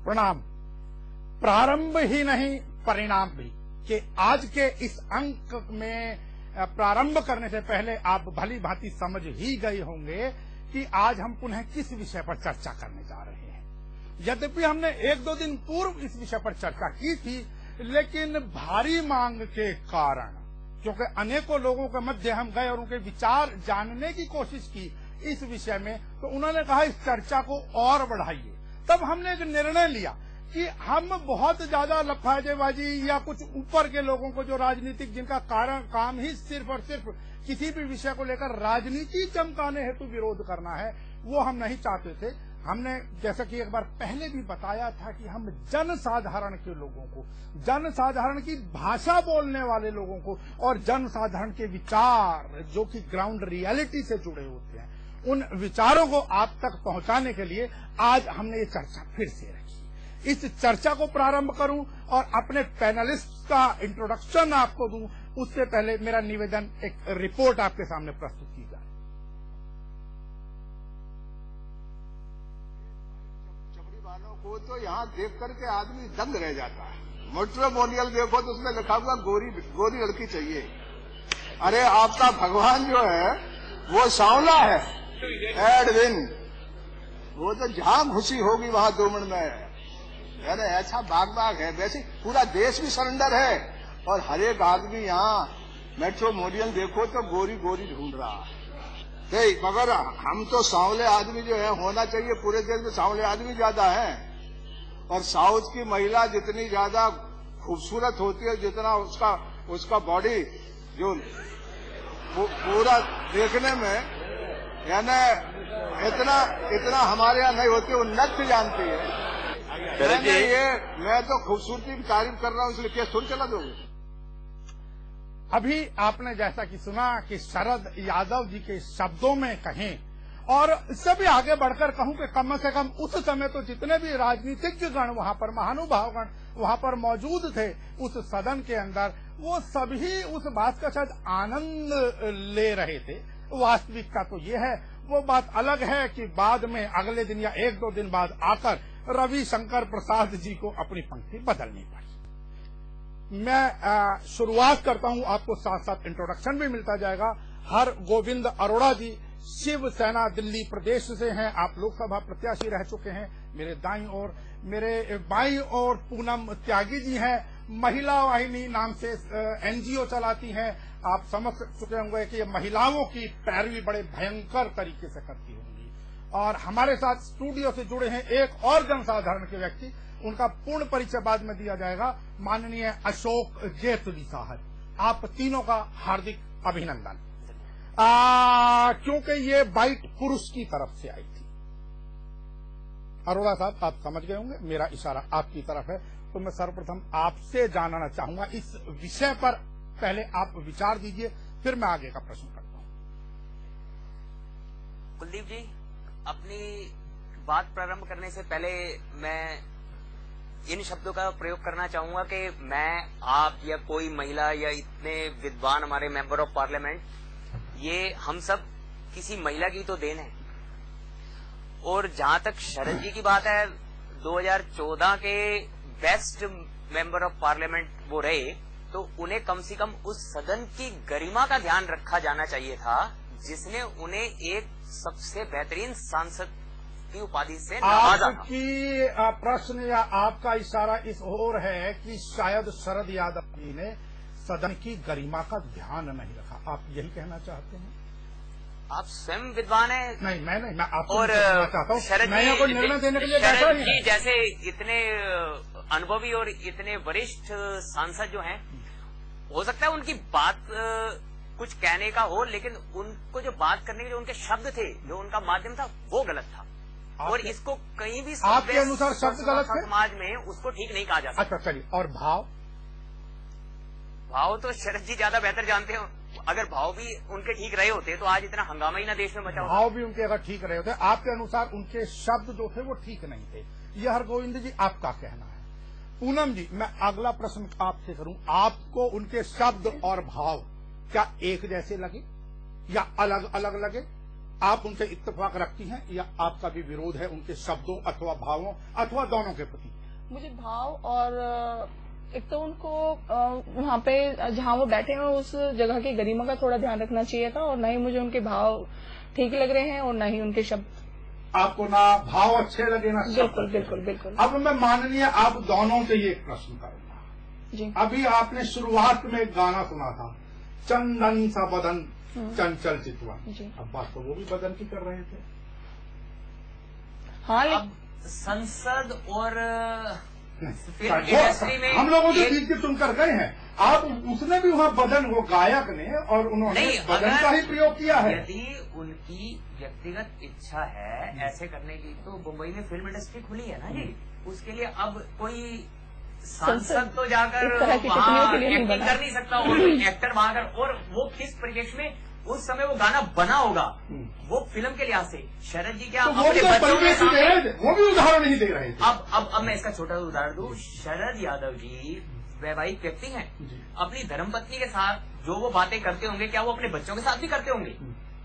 प्रणाम। प्रारंभ ही नहीं परिणाम भी कि आज के इस अंक में प्रारंभ करने से पहले आप भली भांति समझ ही गए होंगे कि आज हम पुनः किस विषय पर चर्चा करने जा रहे हैं। यद्यपि हमने एक दो दिन पूर्व इस विषय पर चर्चा की थी, लेकिन भारी मांग के कारण, क्योंकि अनेकों लोगों के मध्य हम गए और उनके विचार जानने की कोशिश की इस विषय में, तो उन्होंने कहा इस चर्चा को और बढ़ाइए। तब हमने एक निर्णय लिया कि हम बहुत ज्यादा लफाजेबाजी या कुछ ऊपर के लोगों को जो राजनीतिक जिनका काम ही सिर्फ और सिर्फ किसी भी विषय को लेकर राजनीति चमकाने हेतु विरोध करना है, वो हम नहीं चाहते थे। हमने जैसा कि एक बार पहले भी बताया था कि हम जनसाधारण के लोगों को, जनसाधारण की भाषा बोलने वाले लोगों को और जनसाधारण के विचार जो कि ग्राउंड रियलिटी से जुड़े होते हैं, उन विचारों को आप तक पहुंचाने के लिए आज हमने ये चर्चा फिर से रखी। इस चर्चा को प्रारंभ करूं और अपने पैनलिस्ट का इंट्रोडक्शन आपको दूं, उससे पहले मेरा निवेदन, एक रिपोर्ट आपके सामने प्रस्तुत की जाए। चमड़ी वालों को तो यहाँ देख करके आदमी दंग रह जाता है। मैट्रिमोनियल देखो तो उसमें लिखा हुआ गोरी लड़की चाहिए। अरे आपका भगवान जो है वो सांवला है, एडविन, वो तो जहां खुशी होगी वहां 2 मिनट में। अरे ऐसा बाग है। वैसे पूरा देश भी सरेंडर है और हर एक आदमी यहाँ मेट्रोमोनियल देखो तो गोरी ढूंढ रहा है। मगर हम तो सांवले आदमी जो है होना चाहिए, पूरे देश में सांवले आदमी ज्यादा है। और साउथ की महिला जितनी ज्यादा खूबसूरत होती है, जितना उसका बॉडी जो पूरा देखने में, यानी इतना हमारे यहाँ नहीं होती, वो नृत्य जानती है। मैं तो खूबसूरती की तारीफ कर रहा हूँ, इसलिए केस थोड़ी चला दोगे। अभी आपने जैसा कि सुना कि शरद यादव जी के शब्दों में कहें, और इससे भी आगे बढ़कर कहूं कि कम से कम उस समय तो जितने भी राजनीतिज्ञ गण वहां पर, महानुभाव गण वहां पर मौजूद थे उस सदन के अंदर, वो सभी उस बात का शायद आनंद ले रहे थे। वास्तविकता तो ये है, वो बात अलग है कि बाद में अगले दिन या 1-2 दिन बाद आकर रविशंकर प्रसाद जी को अपनी पंक्ति बदलनी पड़ी। मैं शुरुआत करता हूं, आपको साथ साथ इंट्रोडक्शन भी मिलता जाएगा। हर गोविंद अरोड़ा जी शिवसेना दिल्ली प्रदेश से हैं, आप लोकसभा प्रत्याशी रह चुके हैं। मेरे दाईं ओर, मेरे बाईं ओर पूनम त्यागी जी हैं, महिला वाहिनी नाम से एनजीओ चलाती हैं। आप समझ चुके होंगे कि ये महिलाओं की पैरवी बड़े भयंकर तरीके से करती होंगी। और हमारे साथ स्टूडियो से जुड़े हैं एक और जनसाधारण के व्यक्ति, उनका पूर्ण परिचय बाद में दिया जाएगा, माननीय अशोक जेतली साहब। आप तीनों का हार्दिक अभिनंदन। क्योंकि ये बाइट पुरुष की तरफ से आई थी। अरोड़ा साहब, आप समझ गए होंगे, मेरा इशारा आपकी तरफ है। तो मैं सर्वप्रथम आपसे जानना चाहूंगा इस विषय पर, पहले आप विचार दीजिए, फिर मैं आगे का प्रश्न करता हूं। कुलदीप जी, अपनी बात प्रारंभ करने से पहले मैं इन शब्दों का प्रयोग करना चाहूंगा कि मैं, आप या कोई महिला या इतने विद्वान हमारे मेंबर ऑफ पार्लियामेंट, ये हम सब किसी महिला की तो देन है। और जहां तक शरद जी की बात है, 2014 के बेस्ट मेंबर ऑफ पार्लियामेंट वो रहे, तो उन्हें कम से कम उस सदन की गरिमा का ध्यान रखा जाना चाहिए था जिसने उन्हें एक सबसे बेहतरीन सांसद की उपाधि से नवाजा। आपकी प्रश्न या आपका इशारा इस ओर है कि शायद शरद यादव जी ने सदन की गरिमा का ध्यान नहीं रखा, आप यही कहना चाहते हैं? आप स्वयं विद्वान हैं। नहीं, मैं आपको और चाहता हूँ, मैं यहाँ कोई निर्णय देने के लिए बैठा नहीं। जी जैसे इतने अनुभवी और इतने वरिष्ठ सांसद जो हैं, हो सकता है उनकी बात कुछ कहने का हो, लेकिन उनको जो बात करने के जो उनके शब्द थे, जो उनका माध्यम था, वो गलत था। और इसको कहीं भी आपके अनुसार शब्द गलत थे? समाज में उसको ठीक नहीं कहा जा सकता। अच्छा चलिए, और भाव तो शरद जी ज्यादा बेहतर जानते हैं। अगर भाव भी उनके ठीक रहे होते तो आज इतना हंगामा ही ना देश में मचा होता। भाव भी उनके अगर ठीक रहे होते, आपके अनुसार उनके शब्द जो थे वो ठीक नहीं थे, यह हरगोविंद जी आपका कहना है। पूनम जी, मैं अगला प्रश्न आपसे करूं, आपको उनके शब्द और भाव क्या एक जैसे लगे या अलग अलग लगे? आप उनसे इत्तेफाक रखती हैं या आपका भी विरोध है उनके शब्दों अथवा भावों अथवा दोनों के प्रति? मुझे भाव और एक तो उनको वहाँ पे जहाँ वो बैठे हैं उस जगह की गरिमा का थोड़ा ध्यान रखना चाहिए था, और न ही मुझे उनके भाव ठीक लग रहे हैं और न ही उनके शब्द। आपको ना भाव अच्छे लगे ना? बिल्कुल बिल्कुल बिल्कुल। अब मैं माननीय आप दोनों से ये प्रश्न करूंगा जी। अभी आपने शुरुआत में एक गाना सुना था, चंदन सा बदन चंचल चितवन। अब बात तो वो भी बदन की कर रहे थे। हाँ, अब संसद और फिल्म इंडस्ट्री में हम लोगों से चीज की सुनकर गए हैं। आप उसने भी वहाँ बदन, वो गायक ने, और उन्होंने बदन का ही प्रयोग किया है। यदि उनकी व्यक्तिगत इच्छा है ऐसे करने की, तो मुंबई में फिल्म इंडस्ट्री खुली है ना जी, उसके लिए अब कोई सांसद तो जाकर वहाँ एक्टिंग कर नहीं सकता, और एक्टर वहाँ कर, और वो किस परिप्रेक्ष्य में उस समय वो गाना बना होगा, वो फिल्म के लिहाज से शरद जी क्या तो अपने बच्चों के सामने वो भी उदाहरण नहीं दे रहे थे। अब मैं इसका छोटा सा उदाहरण दूं। शरद यादव जी वैवाहिक व्यक्ति हैं, अपनी धर्मपत्नी के साथ जो वो बातें करते होंगे, क्या वो अपने बच्चों के साथ भी करते होंगे?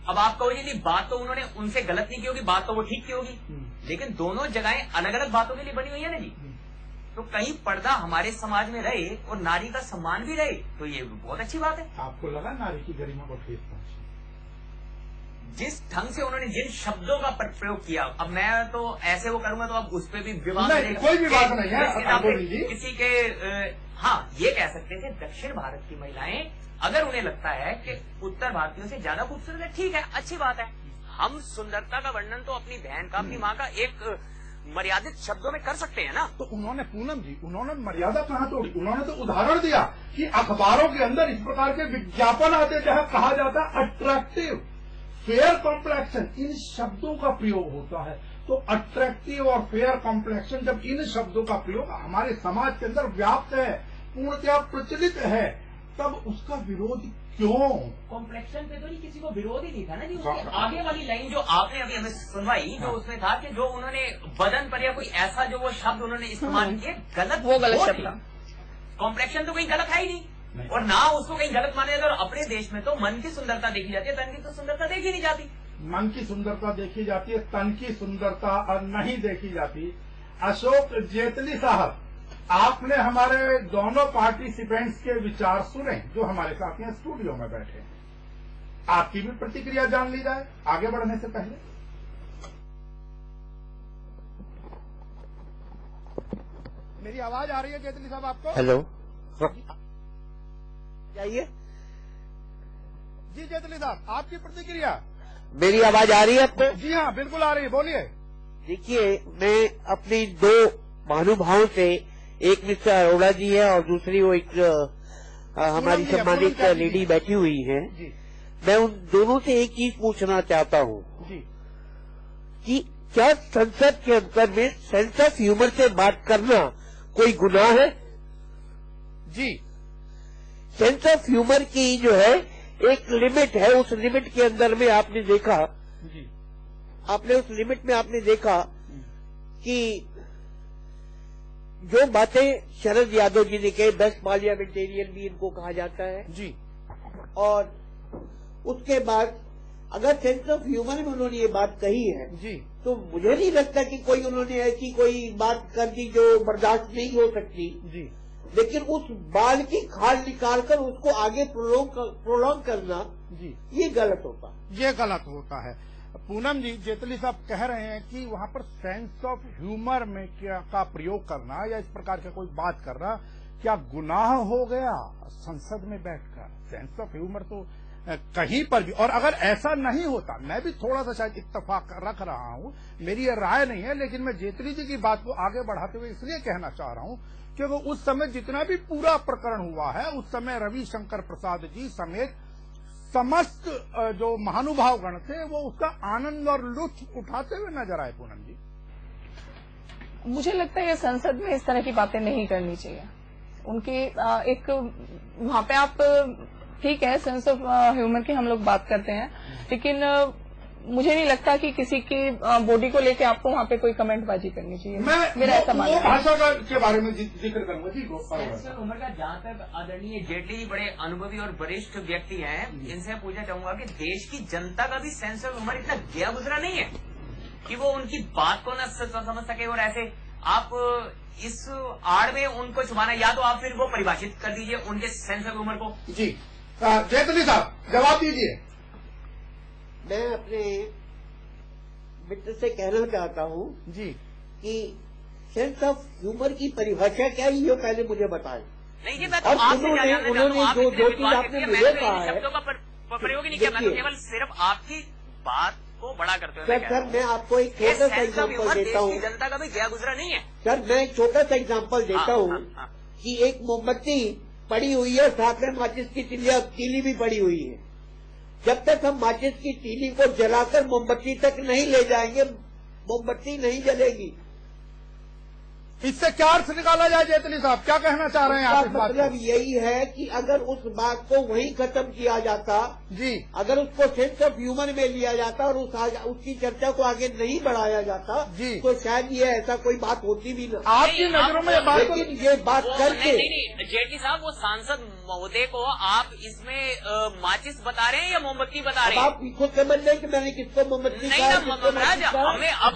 अब आप कहोगे नहीं, बात तो उन्होंने उनसे गलत नहीं की होगी, बात तो वो ठीक की होगी, लेकिन दोनों जगहें अलग अलग बातों के लिए बनी हुई है ना जी। तो कहीं पर्दा हमारे समाज में रहे और नारी का सम्मान भी रहे, तो ये बहुत अच्छी बात है। आपको लगा नारी की गरिमा को ठेस पहुंची? जिस ढंग से उन्होंने जिन शब्दों का प्रयोग किया, अब मैं तो ऐसे वो करूंगा तो अब उस पर भी विवाद नहीं, कोई भी बात नहीं है। किसी के हाँ, ये कह सकते थे दक्षिण भारत की महिलाएं, अगर उन्हें लगता है कि उत्तर भारतीयों से ज्यादा खूबसूरत है, ठीक है, अच्छी बात है। हम सुंदरता का वर्णन तो अपनी बहन का, अपनी माँ का एक मर्यादित शब्दों में कर सकते हैं ना। तो उन्होंने, पूनम जी, उन्होंने मर्यादा कहाँ तोड़ी? उन्होंने तो उदाहरण दिया कि अखबारों के अंदर इस प्रकार के विज्ञापन आते जहाँ कहा जाता है अट्रैक्टिव, फेयर कॉम्प्लेक्शन, इन शब्दों का प्रयोग होता है। तो अट्रैक्टिव और फेयर कॉम्प्लेक्शन, जब इन शब्दों का प्रयोग हमारे समाज के अंदर व्याप्त है, पूर्णतया प्रचलित है, तब उसका विरोध क्यों? कॉम्प्लेक्शन पे तो नहीं किसी को विरोध ही नहीं था ना जी। उसके आगे वाली लाइन जो आपने अभी हमें सुनवाई, जो उसमें था कि जो उन्होंने बदन पर या कोई ऐसा जो वो शब्द उन्होंने इस्तेमाल किए, गलत, वो गलत शब्द। कॉम्प्लेक्शन तो कहीं गलत है ही नहीं, और ना उसको कहीं गलत माने जाता। और अपने देश में तो मन की सुंदरता देखी जाती है, तन की तो सुंदरता देखी नहीं जाती। मन की सुंदरता देखी जाती है, तन की सुंदरता नहीं देखी जाती। अशोक जेटली साहब, आपने हमारे दोनों पार्टिसिपेंट्स के विचार सुने जो हमारे साथ यहाँ स्टूडियो में बैठे हैं। आपकी भी प्रतिक्रिया जान ली जाए आगे बढ़ने से पहले। मेरी आवाज आ रही है जेटली साहब आपको? हेलो, जाइए जी। जेटली साहब, आपकी प्रतिक्रिया? मेरी आवाज आ रही है आपको? जी हाँ, बिल्कुल आ रही है, बोलिए। देखिए, मैं अपनी दो महानुभावों से, एक मिस्टर अरोड़ा जी है और दूसरी वो एक हमारी सम्मानित लेडी बैठी हुई है, मैं उन दोनों से एक चीज पूछना चाहता हूँ कि क्या संसद के अंदर में सेंस ऑफ ह्यूमर से बात करना कोई गुनाह है? जी, सेंस ऑफ ह्यूमर की जो है एक लिमिट है, उस लिमिट के अंदर में आपने देखा जी, आपने उस लिमिट में आपने देखा कि जो बातें शरद यादव जी ने कही, 10 पार्लियामेंटेरियन भी इनको कहा जाता है जी, और उसके बाद अगर सेंस ऑफ ह्यूमर में उन्होंने ये बात कही है जी, तो मुझे नहीं लगता कि कोई उन्होंने ऐसी कोई बात कर दी जो बर्दाश्त नहीं हो सकती जी। लेकिन उस बाल की खाल निकालकर उसको आगे प्रोलॉन्ग करना जी, ये गलत होता है। ये गलत होता है। पूनम जी, जेटली साहब कह रहे हैं कि वहां पर सेंस ऑफ ह्यूमर में क्या का प्रयोग करना या इस प्रकार का कोई बात करना क्या गुनाह हो गया? संसद में बैठकर सेंस ऑफ ह्यूमर तो कहीं पर भी, और अगर ऐसा नहीं होता, मैं भी थोड़ा सा शायद इत्तेफाक रख रहा हूं, मेरी ये राय नहीं है, लेकिन मैं जेटली जी की बात को आगे बढ़ाते हुए इसलिए कहना चाह रहा हूं क्योंकि उस समय जितना भी पूरा प्रकरण हुआ है, उस समय रविशंकर प्रसाद जी समेत समस्त जो महानुभाव गण थे वो उसका आनंद और लुत्फ उठाते हुए नजर आए। पूनम जी, मुझे लगता है ये संसद में इस तरह की बातें नहीं करनी चाहिए। उनकी एक वहां पे आप ठीक है, सेंस ऑफ ह्यूमर की हम लोग बात करते हैं, लेकिन मुझे नहीं लगता कि किसी की बॉडी को लेके आपको वहाँ पे कोई कमेंटबाजी करनी चाहिए। मेरा ऐसा मानना है। भाषा के बारे में जिक्र करूंगा जी। सेंसर उम्र का जहाँ तक आदरणीय जेटली जी बड़े अनुभवी और वरिष्ठ व्यक्ति हैं, इनसे पूछना चाहूंगा कि देश की जनता का भी सेंसर उम्र इतना गया गुजरा नहीं है कि वो उनकी बात को न समझ सके। और ऐसे आप इस आड़ में उनको छुपाना, या तो आप फिर वो परिभाषित कर दीजिए उनके सेंसर उम्र को। जी जेटली साहब जवाब दीजिए। मैं अपने मित्र से कहना चाहता हूँ जी कि सेंस ऑफ ह्यूमर की परिभाषा क्या है ये पहले मुझे बताएं। नहीं जी, मैं तो और आपसे क्या जानना चाहता हूं, आप जो इतने चीज विद्वान आपने व्यक्ति हैं, मुझे मैंने तो कहा इन है, शब्दों का प्रयोग ही नहीं किया। मैं तो केवल सिर्फ आपकी बात को बड़ा करते हुए सर मैं आपको एक छोटा सा एग्जाम्पल देता हूँ। जनता का भी गया गुजरा नहीं है सर मैं एक छोटा सा एग्जाम्पल देता हाँ, हूँ हाँ, हाँ। कि एक मोमबत्ती पड़ी हुई है, साथ में माचिस की तीली भी पड़ी हुई है। जब तक हम माचिस की तीली को जलाकर मोमबत्ती तक नहीं ले जाएंगे, मोमबत्ती नहीं जलेगी। इससे क्या अर्थ निकाला जाए जेटली साहब, क्या कहना चाह रहे हैं आप इस बात मतलब को? यही है कि अगर उस बात को वहीं खत्म किया जाता, जी अगर उसको सेंस ऑफ ह्यूमर में लिया जाता और उसकी चर्चा को आगे नहीं बढ़ाया जाता जी। तो शायद ये ऐसा कोई बात होती भी ना। आपकी नजरों में ये बात को लेकिन ये बात करके नहीं जेटली साहब, वो सांसद महोदय को आप इसमें माचिस बता रहे हैं या मोमबत्ती बता रहे हैं? आप खुद समझ लें कि मैंने किसको मोमबत्ती नहीं कहा, ना किसको महाराज, माचिस कहा। हमें अब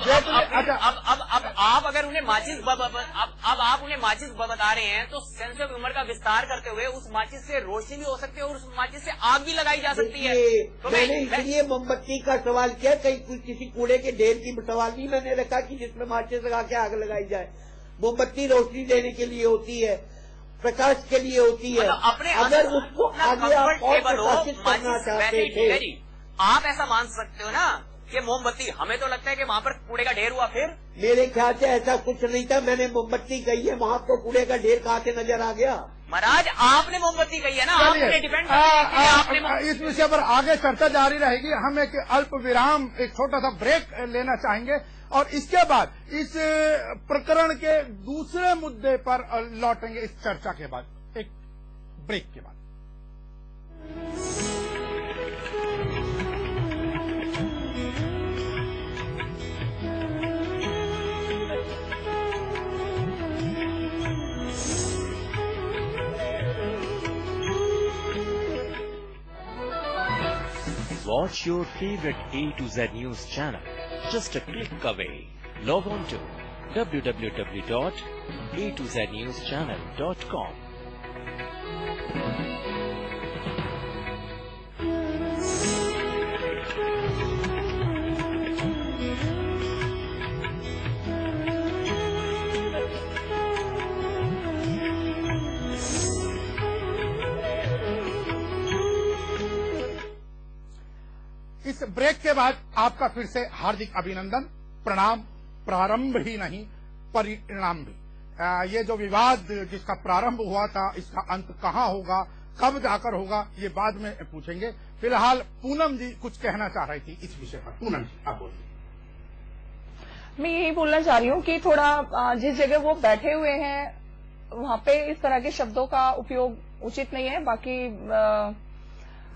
आप अगर उन्हें माचिस अब आप उन्हें माचिस बता रहे हैं तो सेंस ऑफ ह्यूमर का विस्तार करते हुए उस माचिस से रोशनी भी हो सकती है और उस माचिस से आग भी लगाई जा सकती है। देखिए, तो मैंने इसलिए मोमबत्ती का सवाल किया, कहीं किसी कूड़े के ढेर की सवाल नहीं मैंने रखा कि जिसमें माचिस लगा के आग लगाई जाए। मोमबत्ती रोशनी देने के लिए होती है, प्रकाश के लिए होती है। मतलब अपने अगर उसको आगे आप और प्रकाशित करना चाहते थे, आप ऐसा मान सकते हो ना कि मोमबत्ती, हमें तो लगता है कि वहाँ पर कूड़े का ढेर हुआ, फिर मेरे ख्याल से ऐसा कुछ नहीं था। मैंने मोमबत्ती कही है, वहाँ को कूड़े का ढेर कहाँ से नजर आ गया? महाराज आपने मोमबत्ती कही है ना, चलिए, आपने डिपेंड आपने इस विषय पर आगे चर्चा जारी रहेगी। हम एक अल्प विराम, एक छोटा सा ब्रेक लेना चाहेंगे और इसके बाद इस प्रकरण के दूसरे मुद्दे पर लौटेंगे इस चर्चा के बाद, एक ब्रेक के बाद। Watch your favorite A to Z news channel just a click away. Log on to www.a2znewschannel.com. इस ब्रेक के बाद आपका फिर से हार्दिक अभिनंदन, प्रणाम। प्रारंभ ही नहीं परिणाम भी। ये जो विवाद जिसका प्रारंभ हुआ था, इसका अंत कहाँ होगा, कब जाकर होगा, ये बाद में पूछेंगे। फिलहाल पूनम जी कुछ कहना चाह रही थी इस विषय पर। पूनम जी आप बोलिए। मैं यही बोलना चाह रही हूँ कि थोड़ा जिस जगह वो बैठे हुए हैं वहाँ पे इस तरह के शब्दों का उपयोग उचित नहीं है। बाकी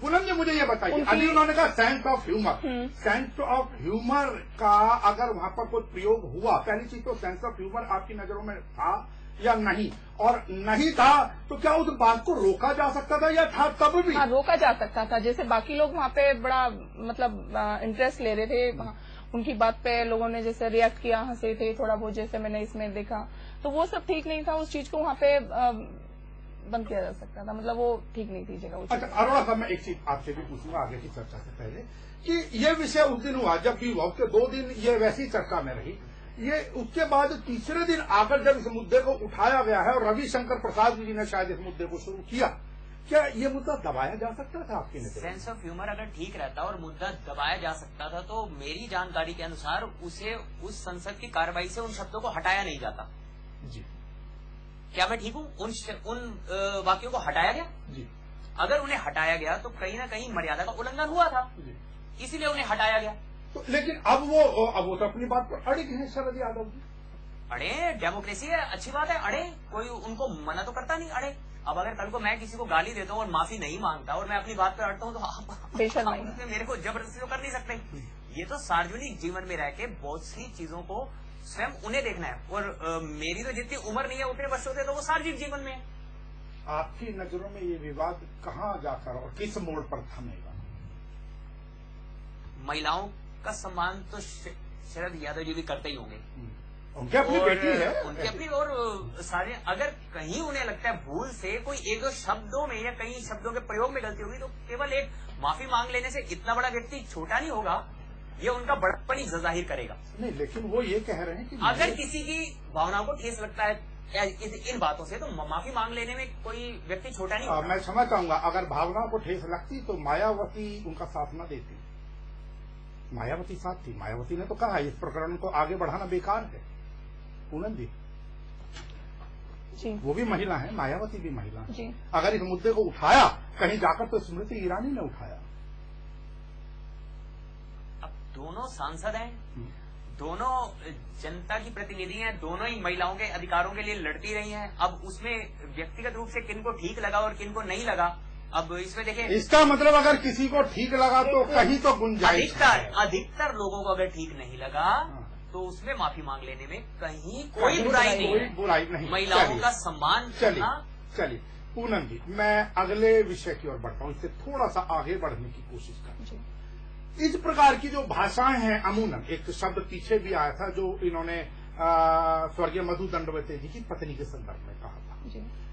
पूनम जी मुझे ये बताइए, अभी उन्होंने कहा sense of humour, sense of humour का अगर वहां पर कोई प्रयोग हुआ, पहली चीज तो सेंस ऑफ ह्यूमर आपकी नजरों में था या नहीं, और नहीं था तो क्या उस बात को रोका जा सकता था या था तब भी? हाँ, रोका जा सकता था। जैसे बाकी लोग वहाँ पे बड़ा मतलब इंटरेस्ट ले रहे थे, उनकी बात पे लोगों ने जैसे रिएक्ट किया, हंसे थे थोड़ा बहुत, जैसे मैंने इसमें देखा, तो वो सब ठीक नहीं था। उस चीज को वहाँ पे बंद किया जा सकता था, मतलब वो ठीक नहीं थी जगह। अच्छा अरोड़ा साहब, मैं एक चीज आपसे भी पूछूंगा आगे की चर्चा से पहले कि ये विषय उस दिन हुआ जब भी हुआ, उसके 2 दिन ये वैसी चर्चा में रही, ये उसके बाद तीसरे दिन आकर जब इस मुद्दे को उठाया गया है और रविशंकर प्रसाद जी ने शायद इस मुद्दे को शुरू किया, क्या ये मुद्दा दबाया जा सकता था आपकी नजर? सेंस ऑफ ह्यूमर अगर ठीक रहता और मुद्दा दबाया जा सकता था तो मेरी जानकारी के अनुसार उसे उस संसद की कार्रवाई से उन शब्दों को हटाया नहीं जाता। जी, क्या मैं ठीक हूँ? उन वाक्यों को हटाया गया जी। अगर उन्हें हटाया गया तो कहीं ना कहीं मर्यादा का उल्लंघन हुआ था, इसीलिए उन्हें हटाया गया। तो लेकिन अब वो तो अपनी बात पर अड़े हैं शरद यादव जी। अड़े, डेमोक्रेसी है, अच्छी बात है, अड़े, कोई उनको मना तो करता नहीं, अड़े। अब अगर कल को मैं किसी को गाली देता हूँ और माफी नहीं मांगता और मैं अपनी बात पर अड़ता हूँ तो आप मेरे को जबरदस्ती तो कर नहीं सकते। ये तो सार्वजनिक जीवन में रह के बहुत सी चीजों को स्वयं उन्हें देखना है, और मेरी तो जितनी उम्र नहीं है उतने वर्षों से तो वो सार्वजनिक जीवन में है। आपकी नजरों में ये विवाद कहाँ जाकर और किस मोड़ पर थमेगा? महिलाओं का सम्मान तो शरद यादव जी भी करते ही होंगे, उनकी अपनी बेटी है, उनकी अपनी, और सारे अगर कहीं उन्हें लगता है भूल से कोई एक दो शब्दों में या कई शब्दों के प्रयोग में गलती होगी तो केवल एक माफी मांग लेने से इतना बड़ा व्यक्ति छोटा नहीं होगा, ये उनका बड़प्पन ही जाहिर करेगा। नहीं, लेकिन वो ये कह रहे हैं कि अगर किसी की भावनाओं को ठेस लगता है इन बातों से तो माफी मांग लेने में कोई व्यक्ति छोटा नहीं होगा। मैं समझ चाहूंगा, अगर भावनाओं को ठेस लगती तो मायावती उनका साथ न देती। मायावती साथ थी, मायावती ने तो कहा इस प्रकरण को आगे बढ़ाना बेकार है। पूनम जी वो भी महिला है, मायावती भी महिला है। अगर इस मुद्दे को उठाया कहीं जाकर तो स्मृति ईरानी ने उठाया। अब दोनों सांसद हैं, दोनों जनता की प्रतिनिधि हैं, दोनों ही महिलाओं के अधिकारों के लिए लड़ती रही हैं। अब उसमें व्यक्तिगत रूप से किनको ठीक लगा और किनको नहीं लगा, अब इसमें देखिए, इसका मतलब अगर किसी को ठीक लगा तो कहीं तो गुंजाइश है। अधिकतर लोगों को अगर ठीक नहीं लगा तो उसमें माफी मांग लेने में कहीं कोई बुराई नहीं है। बुराई नहीं। महिलाओं का सम्मान करना। चलिए पूनम जी, मैं अगले विषय की ओर बढ़ता हूँ, इससे थोड़ा सा आगे बढ़ने की कोशिश करता। इस प्रकार की जो भाषाएं हैं, अमूनन एक शब्द पीछे भी आया था जो इन्होंने स्वर्गीय मधु दंडवते जी की पत्नी के संदर्भ में कहा था।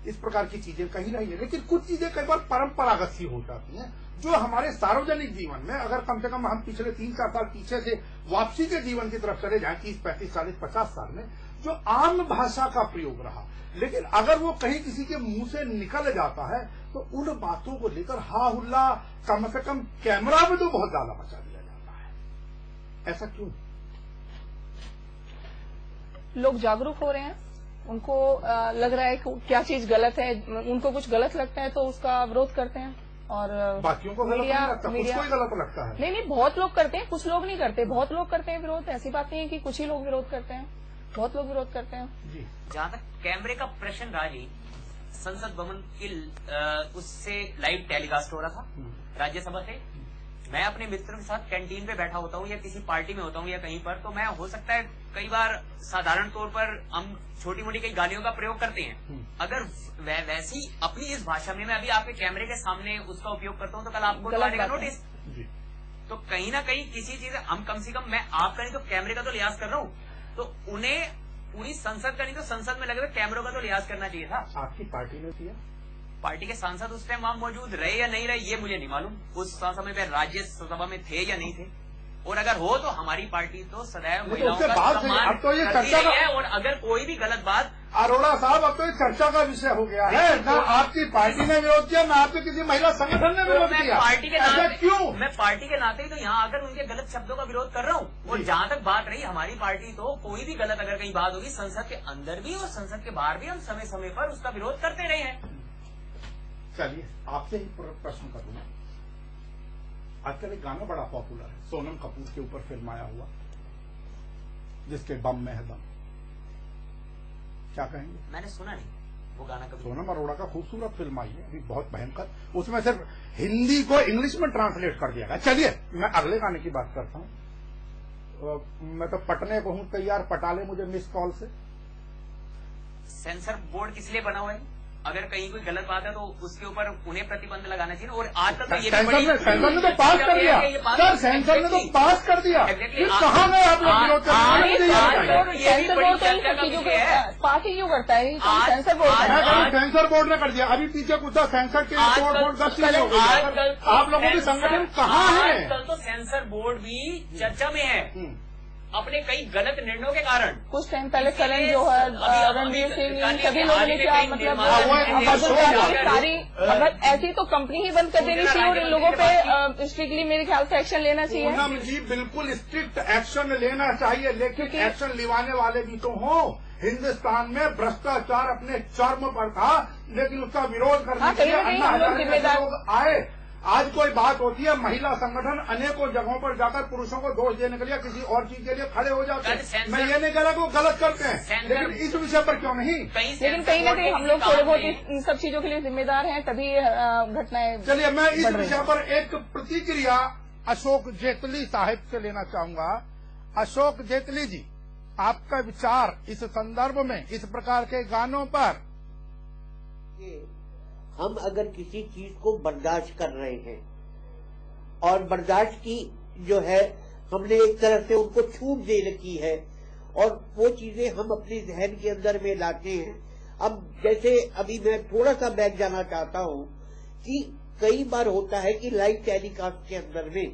इस प्रकार की चीजें कहीं रही है, लेकिन कुछ चीजें कई बार परंपरागत सी हो जाती हैं जो हमारे सार्वजनिक जीवन में, अगर कम से कम हम पिछले 3-4 साल पीछे से वापसी के जीवन की तरफ चले जाएं, 30, 35, 40, 50 साल में जो आम भाषा का प्रयोग रहा, लेकिन अगर वो कहीं किसी के मुंह से निकल जाता है तो उन बातों को लेकर हा हुल्ला कम से कम कैमरा में तो बहुत ज्यादा मचा दिया जाता है। ऐसा क्यों? लोग जागरूक हो रहे हैं, उनको लग रहा है कि क्या चीज गलत है, उनको कुछ गलत लगता है तो उसका विरोध करते हैं। और बाकियों को गलत नहीं लगता, कुछ को ही गलत लगता है। नहीं, बहुत लोग करते हैं, कुछ लोग नहीं करते, बहुत लोग करते हैं विरोध। ऐसी बात नहीं है कि कुछ ही लोग विरोध करते हैं, बहुत लोग विरोध करते हैं। जी, जहाँ तक कैमरे का प्रश्न रहा जी, संसद भवन की उससे लाइव टेलीकास्ट हो रहा था राज्यसभा से। मैं अपने मित्रों के साथ कैंटीन पे बैठा होता हूँ या किसी पार्टी में होता हूँ या कहीं पर, तो मैं हो सकता है कई बार साधारण तौर पर हम छोटी मोटी कई गालियों का प्रयोग करते हैं। अगर वैसी अपनी इस भाषा में मैं अभी आपके कैमरे के सामने उसका उपयोग करता हूँ तो कल आपको तो आएगा नोटिस। तो कहीं ना कहीं किसी चीज हम कम से कम, मैं आपका नहीं तो कैमरे का तो लिहाज कर रहा हूँ, तो उन्हें पूरी संसद का नहीं तो संसद में लगे हुए कैमरों का तो लिहाज करना चाहिए था। आपकी पार्टी ने किया? पार्टी के सांसद उस टाइम वहां मौजूद रहे या नहीं रहे ये मुझे नहीं मालूम, उस समय पे राज्यसभा में थे या नहीं थे, और अगर हो तो हमारी पार्टी तो सदैव महिलाओं का सम्मान अब तो ये करती चर्चा रही है। और अगर कोई भी गलत बात, अरोड़ा साहब, अब तो ये चर्चा का विषय हो गया है। ना आपकी पार्टी ने विरोध किया, ना आपके किसी महिला संगठन ने विरोध किया। पार्टी के नाते क्यों? मैं पार्टी के नाते ही तो यहाँ आकर उनके गलत शब्दों का विरोध कर रहा हूँ। और जहाँ तक बात रही हमारी पार्टी, तो कोई भी गलत अगर कहीं बात होगी संसद के अंदर भी और संसद के बाहर भी हम समय समय पर उसका विरोध करते रहे हैं। चलिए आपसे ही प्रश्न करूंगा। आजकल एक गाना बड़ा पॉपुलर है, सोनम कपूर के ऊपर फिल्म आया हुआ, जिसके बम में है दम, क्या कहेंगे? मैंने सुना नहीं वो गाना कभी। सोनम अरोड़ा का खूबसूरत फिल्म आई है अभी, बहुत भयंकर, उसमें सिर्फ हिंदी को इंग्लिश में ट्रांसलेट कर दिया गया। चलिए मैं अगले गाने की बात करता हूँ। मैं तो पटने को हूँ तैयार, पटा ले मुझे मिस कॉल से। सेंसर बोर्ड किस लिए बना हुआ है? अगर कहीं कोई गलत बात है तो उसके ऊपर उन्हें प्रतिबंध लगाना चाहिए। और आजकल तो ये सेंसर ने तो पास कर दिया सर, सेंसर ने तो पास कर दिया। कहाँ गए आप लोग विरोध करने? पास ही क्यों करता है सेंसर बोर्ड? सेंसर बोर्ड ने कर दिया। अभी पीछे कुछ सेंसर के आप लोगों के संगठन कहाँ है? आजकल तो सेंसर बोर्ड भी चर्चा में है अपने कई गलत निर्णयों के कारण। कुछ टाइम पहले करण जौहर, रणवीर सिंह, इन सभी लोगों ने क्या मतलब सारी, अगर ऐसी तो कंपनी ही बंद कर देनी चाहिए और इन लोगों पे स्ट्रिक्टली मेरे ख्याल से एक्शन लेना चाहिए। पूनम जी बिल्कुल स्ट्रिक्ट एक्शन लेना चाहिए, लेकिन एक्शन लिवाने वाले भी तो हो। हिंदुस्तान में भ्रष्टाचार अपने चरम पर था, लेकिन उसका विरोध करने के लिए अन्ना हजारे लोग आए। आज कोई बात होती है, महिला संगठन अनेकों जगहों पर जाकर पुरुषों को दोष देने के लिए किसी और चीज के लिए खड़े हो जाते हैं। मैं ये नहीं कह रहा कि वो गलत करते हैं, लेकिन इस विषय पर क्यों नहीं? लेकिन कहीं ना कहीं हम लोग थोड़े बहुत इन सब चीजों के लिए जिम्मेदार हैं, तभी घटनाएं। चलिए मैं इस विषय पर एक प्रतिक्रिया अशोक जेटली साहब से लेना चाहूंगा। अशोक जेटली जी, आपका विचार इस संदर्भ में, इस प्रकार के गानों पर। हम अगर किसी चीज को बर्दाश्त कर रहे हैं और बर्दाश्त की जो है हमने एक तरह से उनको छूट दे रखी है और वो चीजें हम अपने जहन के अंदर में लाते हैं। अब जैसे अभी मैं थोड़ा सा बैक जाना चाहता हूँ कि कई बार होता है कि लाइव टेलीकास्ट के अंदर में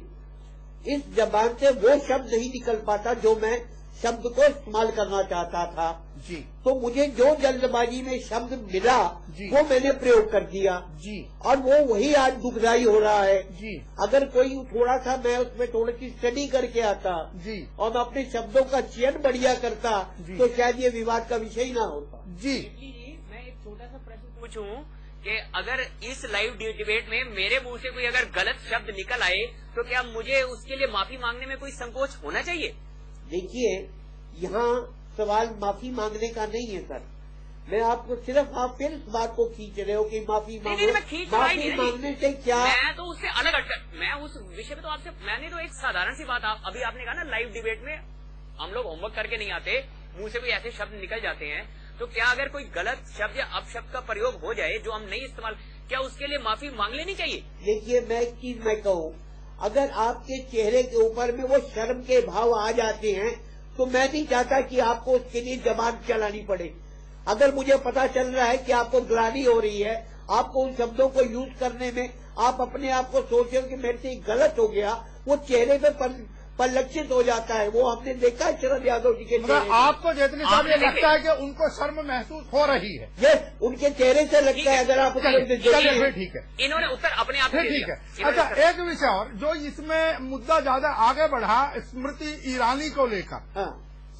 इस जबान से वो शब्द नहीं निकल पाता जो मैं शब्द को इस्तेमाल करना चाहता था जी। तो मुझे जो जल्दबाजी में शब्द मिला वो मैंने प्रयोग कर दिया जी। और वो वही आज दुखदाई हो रहा है जी। अगर कोई थोड़ा सा मैं उसमें थोड़ी सी स्टडी करके आता जी और मैं अपने शब्दों का चयन बढ़िया करता तो शायद ये विवाद का विषय ही ना होता। जी। मैं एक छोटा सा प्रश्न पूछूं कि अगर इस लाइव डिबेट में मेरे मुंह से कोई अगर गलत शब्द निकल आए तो क्या मुझे उसके लिए माफी मांगने में कोई संकोच होना चाहिए? देखिए, यहाँ सवाल माफी मांगने का नहीं है सर। मैं आपको सिर्फ आप फिर इस बात को खींच रहे हो कि माफी मांगो। नहीं, मैं खींच रहा ही नहीं। माफी मांगने से क्या, मैं तो उससे अलग मैं उस विषय में तो आपसे, मैंने तो एक साधारण सी बात अभी आपने कहा ना, लाइव डिबेट में हम लोग होमवर्क करके नहीं आते, मुंह से कोई ऐसे शब्द निकल जाते हैं, तो क्या अगर कोई गलत शब्द या अपशब्द का प्रयोग हो जाए जो हम नहीं इस्तेमाल, क्या उसके लिए माफी मांग लेनी चाहिए? देखिए, मैं एक चीज मैं कहूँ, अगर आपके चेहरे के ऊपर में वो शर्म के भाव आ जाते हैं तो मैं नहीं चाहता कि आपको उसके लिए जबान चलानी पड़े। अगर मुझे पता चल रहा है कि आपको ग्लानि हो रही है, आपको उन शब्दों को यूज करने में आप अपने आप को सोच रहे हो कि मेरे से गलत हो गया, वो चेहरे पे परिलक्षित हो जाता है। वो हमने देखा है शरद यादव जी के मतलब आपको जेटली साहब ये लगता है कि उनको शर्म महसूस हो रही है? यस, उनके चेहरे से लगता है। अगर आप चलिए ठीक है, इन्होंने उत्तर अपने आप ठीक है। अच्छा, एक विषय और जो इसमें मुद्दा ज्यादा आगे बढ़ा, स्मृति ईरानी को लेकर। हाँ,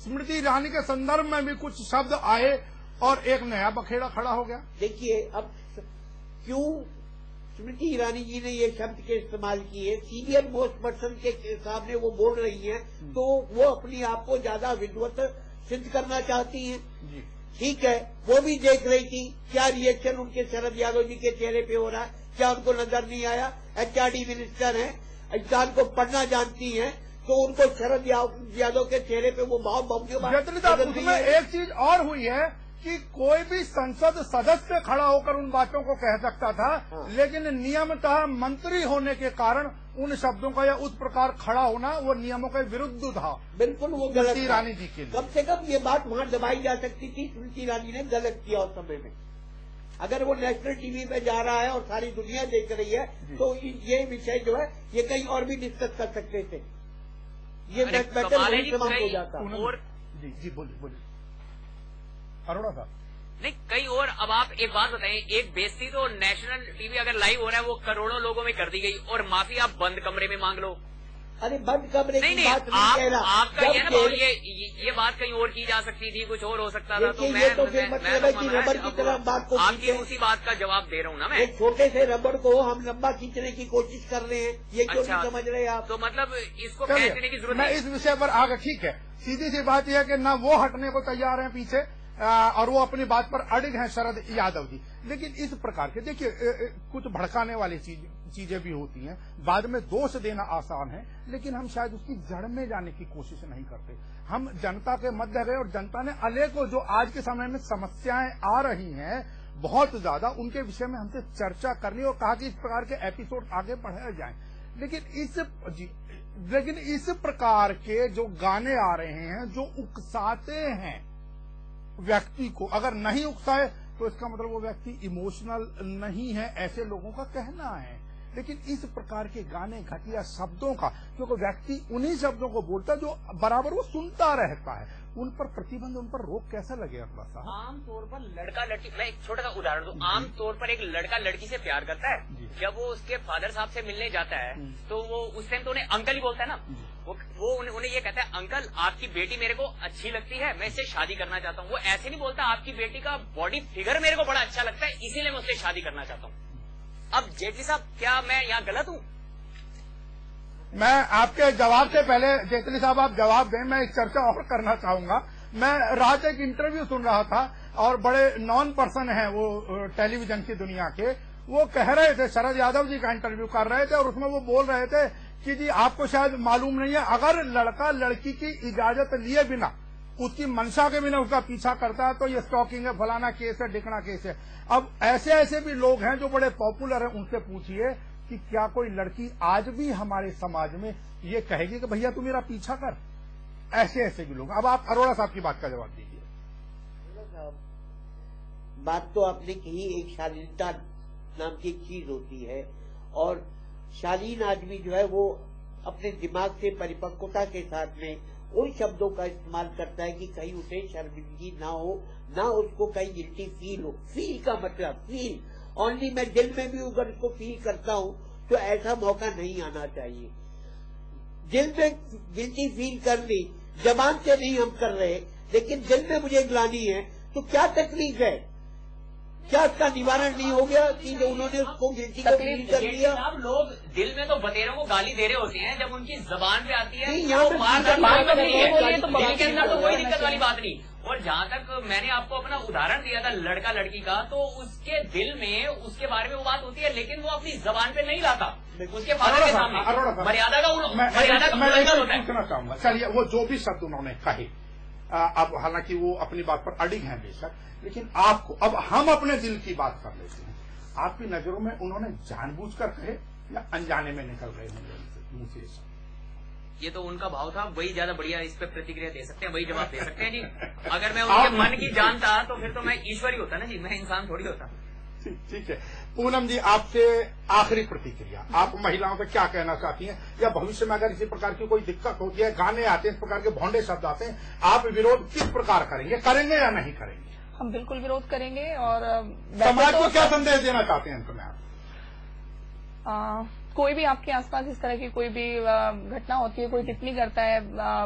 स्मृति ईरानी के संदर्भ में भी कुछ शब्द आए और एक नया बखेड़ा खड़ा हो गया। देखिए, अब क्यों स्मृति ईरानी जी ने ये शब्द के इस्तेमाल किए, सीनियर मोस्ट पर्सन के सामने वो बोल रही हैं, तो वो अपनी आप को ज्यादा विद्वत सिद्ध करना चाहती हैं। जी। ठीक है, वो भी देख रही थी क्या रिएक्शन उनके शरद यादव जी के चेहरे पे हो रहा है, क्या उनको नजर नहीं आया? HRD मिनिस्टर हैं, इंसान को पढ़ना जानती हैं, तो उनको शरद यादव के चेहरे पे वो भाव उसमें एक चीज और हुई है कि कोई भी संसद सदस्य खड़ा होकर उन बातों को कह सकता था। हाँ। लेकिन नियमतः मंत्री होने के कारण उन शब्दों का या उस प्रकार खड़ा होना वो नियमों के विरुद्ध था। बिल्कुल, वो गलत। स्मृति ईरानी जी के लिए कम से कम ये बात वहाँ दबाई जा सकती थी, स्मृति ईरानी ने गलत किया उस समय में। अगर वो नेशनल टीवी पे जा रहा है और सारी दुनिया देख रही है तो ये विषय जो है ये कहीं और भी डिस्कस कर सकते थे। ये मैटर समाप्त हो जाता। जी बोलिए अरोड़ा साहब। नहीं, कई और, अब आप एक बात बताएं, एक बेइज्जती तो नेशनल टीवी अगर लाइव हो रहा है वो करोड़ों लोगों में कर दी गई और माफी आप बंद कमरे में मांग लो। अरे बंद कमरे की बात नहीं कह रहा। आपका ये ना, ये बात कहीं और की जा सकती थी, कुछ और हो सकता था। तो मैं रबड़ की तरह बात को आपकी उसी बात का जवाब दे रहा हूँ ना मैं। एक छोटे से रबड़ को हम लंबा खींचने की कोशिश कर रहे हैं, ये क्यों नहीं समझ रहे आप? तो मतलब इसको कह देने की जरूरत मैं इस विषय पर आगे, ठीक है, सीधी सी बात यह है कि ना वो हटने को तैयार है पीछे और वो अपनी बात पर अड़िग हैं शरद यादव जी। लेकिन इस प्रकार के देखिए कुछ भड़काने वाली चीजें भी होती हैं, बाद में दोष देना आसान है, लेकिन हम शायद उसकी जड़ में जाने की कोशिश नहीं करते। हम जनता के मध्य गए और जनता ने अनेकों जो आज के समय में समस्याएं आ रही हैं बहुत ज्यादा, उनके विषय में हमसे चर्चा करनी और कहा कि इस प्रकार के एपिसोड आगे बढ़ाए जाएं। लेकिन इस प्रकार के जो गाने आ रहे हैं जो उकसाते हैं व्यक्ति को, अगर नहीं उकसाए तो इसका मतलब वो व्यक्ति इमोशनल नहीं है, ऐसे लोगों का कहना है। लेकिन इस प्रकार के गाने, घटिया शब्दों का, क्योंकि व्यक्ति उन्हीं शब्दों को बोलता है जो बराबर वो सुनता रहता है, उन पर प्रतिबंध, उन पर रोक कैसा लगेगा थोड़ा सा? आमतौर पर लड़का लड़की, मैं एक छोटा सा उदाहरण दूं, आमतौर पर एक लड़का लड़की से प्यार करता है, जब वो उसके फादर साहब से मिलने जाता है तो वो उस टाइम तो उन्हें अंकल ही बोलता है ना, वो उन्हें ये कहता है, अंकल आपकी बेटी मेरे को अच्छी लगती है, मैं इससे शादी करना चाहता हूँ। वो ऐसे नहीं बोलता आपकी बेटी का बॉडी फिगर मेरे को बड़ा अच्छा लगता है इसीलिए मैं उससे शादी करना चाहता हूँ। अब जेटली साहब, क्या मैं यहाँ गलत हूँ? मैं आपके जवाब से पहले, जेटली साहब आप जवाब दें, मैं एक चर्चा और करना चाहूंगा। मैं रात एक इंटरव्यू सुन रहा था और बड़े नॉन पर्सन हैं वो टेलीविजन की दुनिया के, वो कह रहे थे, शरद यादव जी का इंटरव्यू कर रहे थे और उसमें वो बोल रहे थे कि जी आपको शायद मालूम नहीं है, अगर लड़का लड़की की इजाजत लिए बिना, उसकी मंशा के बिना उसका पीछा करता है तो ये स्टॉकिंग है, फलाना केस है, ढिकना केस है। अब ऐसे ऐसे भी लोग हैं जो बड़े पॉपुलर हैं, उनसे पूछिए कि क्या कोई लड़की आज भी हमारे समाज में ये कहेगी कि भैया तू मेरा पीछा कर? ऐसे ऐसे भी लोग। अब आप अरोड़ा साहब की बात का जवाब दीजिए। बात तो आपने कही, एक शालीनता नाम की एक चीज होती है, और शालीन आदमी जो है वो अपने दिमाग से परिपक्वता के साथ में उन शब्दों का इस्तेमाल करता है कि कहीं उसे शर्मिंदगी ना हो, ना उसको कहीं गिल्टी फील हो। फील का मतलब फील ओनली, मैं दिल में भी अगर उसको फील करता हूँ तो ऐसा मौका नहीं आना चाहिए। दिल में गिल्टी फील कर ली, जबान से नहीं हम कर रहे, लेकिन दिल में मुझे गिलानी है, तो क्या तकलीफ है? क्या इसका निवारण नहीं हो गया कि जो उन्होंने उसको गिल्टी को फील कर लिया? अब लोग दिल में तो बतेरों को गाली दे रहे होते हैं, जब उनकी जबान पे आती है नहीं, यहाँ पे तो दिल के अंदर तो कोई दिक्कत वाली बात नहीं। और जहाँ तक मैंने आपको अपना उदाहरण दिया था लड़का लड़की का, तो उसके दिल में उसके बारे में वो बात होती है, लेकिन वो अपनी जबान पे नहीं लाता, उसके फादर के सामने मर्यादा का उल्लंघन होता है। पूछना चाहूंगा, चलिए वो जो भी शब्द उन्होंने कहे, अब हालांकि वो अपनी बात पर अडिग हैं बेशक, लेकिन आपको, अब हम अपने दिल की बात कर लेते हैं, आपकी नजरों में उन्होंने जानबूझकर कहे या अनजाने में निकल रहे होंगे मुंह से? ये तो उनका भाव था, वही ज्यादा बढ़िया इस पे प्रतिक्रिया दे सकते हैं, वही जवाब दे सकते हैं जी। अगर मैं उनके मन की जानता तो फिर तो मैं ईश्वर ही होता ना जी, मैं इंसान थोड़ी होता। ठीक है। पूनम जी, आपसे आखिरी प्रतिक्रिया, आप महिलाओं से क्या कहना चाहती हैं, या भविष्य में अगर इसी प्रकार की कोई दिक्कत होती है, गाने आते हैं, इस प्रकार के भोंडे शब्द आते हैं, आप विरोध किस प्रकार करेंगे, करेंगे या नहीं करेंगे? हम बिल्कुल विरोध करेंगे। और समाज को क्या संदेश देना चाहते हैं अंत में आप? कोई भी आपके आसपास इस तरह की कोई भी घटना होती है, कोई टिप्पणी करता है,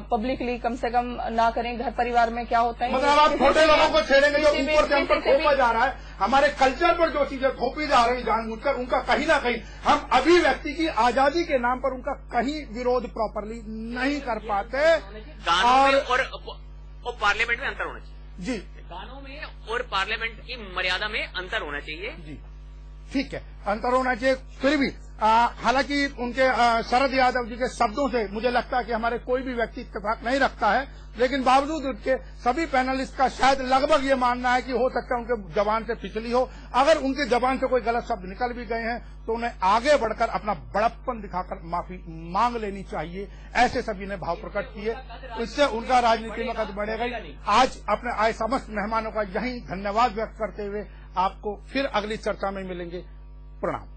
पब्लिकली कम से कम ना करें। घर परिवार में क्या होता है, मतलब आप छोटे लोगों को छेड़ेंगे, जो ऊपर से हम पर थोपा जा रहा है, हमारे कल्चर पर जो चीजें थोपी जा रही जानबूझकर, उनका कहीं ना कहीं हम अभिव्यक्ति की आजादी के नाम पर उनका कहीं विरोध प्रॉपरली नहीं कर पाते। और पार्लियामेंट में अंतर होना चाहिए जी, गानों में और पार्लियामेंट की मर्यादा में अंतर होना चाहिए जी, ठीक है, अंतर होना चाहिए। फिर भी हालांकि उनके शरद यादव जी के शब्दों से मुझे लगता है कि हमारे कोई भी व्यक्ति इत्तेफाक नहीं रखता है, लेकिन बावजूद उनके सभी पैनलिस्ट का शायद लगभग ये मानना है कि हो सकता है उनके जबान से फिसली हो। अगर उनके जबान से कोई गलत शब्द निकल भी गए हैं तो उन्हें आगे बढ़कर अपना बड़प्पन दिखाकर माफी मांग लेनी चाहिए, ऐसे सभी ने भाव प्रकट किए। इससे उनका राजनीति में कद बढ़ेगा। आज अपने आए समस्त मेहमानों का यही धन्यवाद व्यक्त करते हुए आपको फिर अगली चर्चा में मिलेंगे। प्रणाम।